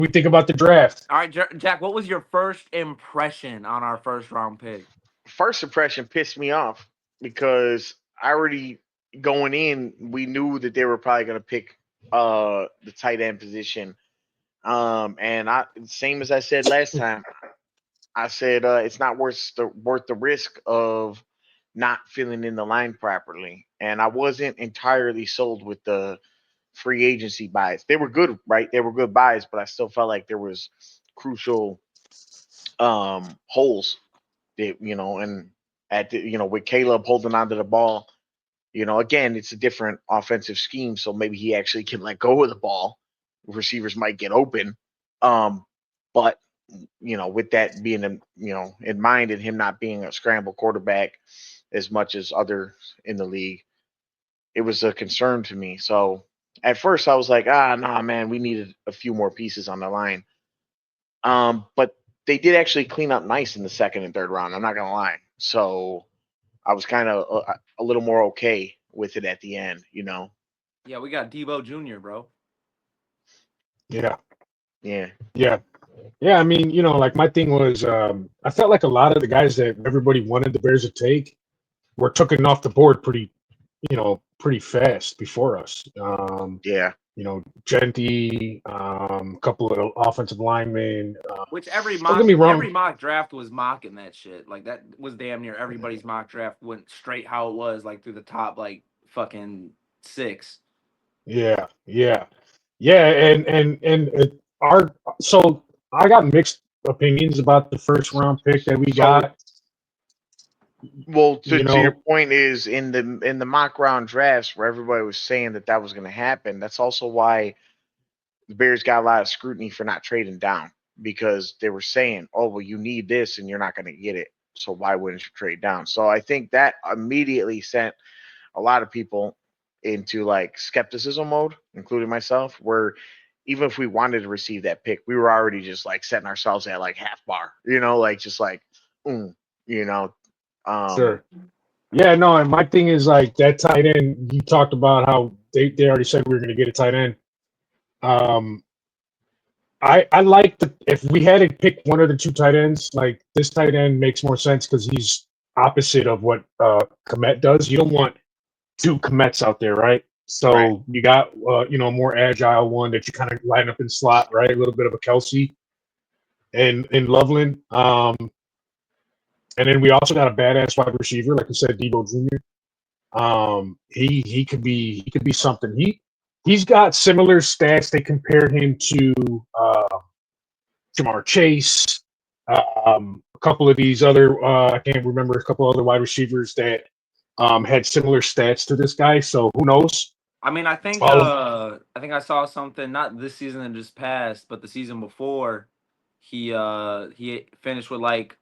we think about the draft. All right, Jack, what was your first impression on our first round pick? First impression pissed me off because I already going in, we knew that they were probably going to pick the tight end position. And I same as I said last time, I said it's not worth the risk of not filling in the line properly. And I wasn't entirely sold with the free agency buys. They were good, right? They were good buys, but I still felt like there was crucial holes that, and with Caleb holding onto the ball, again, it's a different offensive scheme, so maybe he actually can let go of the ball. Receivers might get open. But with that being in mind and him not being a scramble quarterback as much as others in the league, it was a concern to me. So at first I was like, nah, man, we needed a few more pieces on the line. But they did actually clean up nice in the second and third round. I'm not gonna lie. So I was kind of a little more okay with it at the end. Yeah, we got Debo Jr., bro. Yeah, Yeah. yeah, yeah. I mean, like my thing was, I felt like a lot of the guys that everybody wanted the Bears to take were taken off the board pretty fast before us. Yeah. Genty, a couple of offensive linemen. Which Don't get me wrong. every mock draft was mocking that shit. Like that was damn near everybody's mock draft went straight how it was, like through the top like fucking 6. Yeah, yeah, yeah, and our so I got mixed opinions about the first round pick that we So, got. well, to, You to your know, point is in the mock round drafts where everybody was saying that was going to happen. That's also why the Bears got a lot of scrutiny for not trading down because they were saying, "Oh, well, you need this and you're not going to get it, so why wouldn't you trade down?" So I think that immediately sent a lot of people into like skepticism mode, including myself, where even if we wanted to receive that pick, we were already just like setting ourselves at like half bar, like just like, mm, you know, um, sure. Yeah, no, and my thing is like that tight end. You talked about how they already said we were going to get a tight end. Um, I like if we had to pick one of the two tight ends, like this tight end makes more sense because he's opposite of what Komet does. You don't want two Komets out there, right? right, So you got a more agile one that you kind of line up in slot, right? A little bit of a Kelsey and Loveland. And then we also got a badass wide receiver, like you said, Debo Jr. He could be something. He's got similar stats. They compared him to Jamar Chase, a couple of these other I can't remember a couple other wide receivers that had similar stats to this guy. So who knows? I mean, All of I think I saw something not this season that just passed, but the season before. He finished with like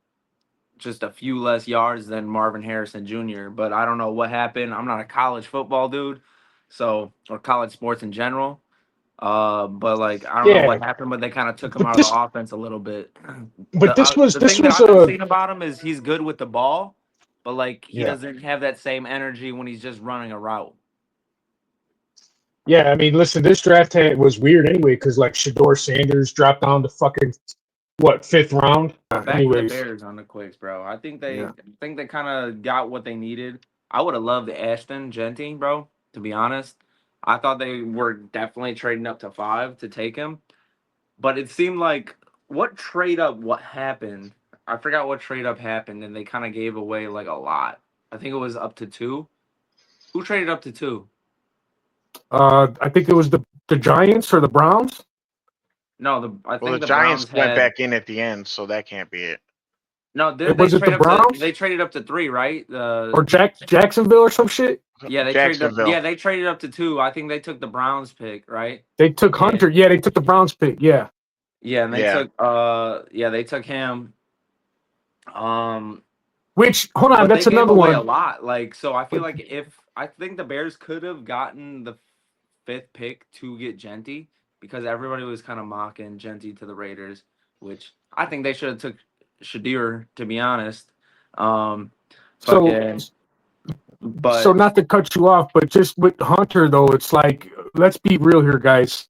just a few less yards than Marvin Harrison Jr. But I don't know what happened. I'm not a college football dude, so or college sports in general. But like I don't know yeah, what happened, but they kind of took him but out of the this offense a little bit. but this was The this thing that was I've been a seeing about him is he's good with the ball, but like he yeah. doesn't have that same energy when he's just running a route. Yeah, I mean, listen, this was weird anyway because like Shador Sanders dropped down to fucking what fifth round. Back to the Anyways, Bears on the quicks, bro. yeah, I think they kind of got what they needed. I would have loved Ashton Genty, bro. To be honest, I thought they were definitely trading up to 5 to take him, but it seemed like what happened? I forgot what trade up happened, and they kind of gave away like a lot. I think it was up to 2. Who traded up to 2? I think it was the Giants or the Browns. No, I well, the think the Giants Browns went had back in at the end, so that can't be it. no. Didn't It they was it the trade up to? Browns They traded up to 3, right? or Jacksonville or some shit. Yeah, they traded up. Jacksonville. Yeah, they traded up to 2. I think they took the Browns pick, right? They took And Hunter. Yeah, they took the Browns pick. Yeah, yeah, and Yeah. they took him. Um, which hold on, but they that's gave another away a one. lot. Like, so I feel But like if I think the Bears could have gotten the 5th pick to get Genty because everybody was kind of mocking Genty to the Raiders, which I think they should have took Shadir to be honest. Um, so fucking, so but not to cut you off, but just with Hunter though, it's like let's be real here, guys.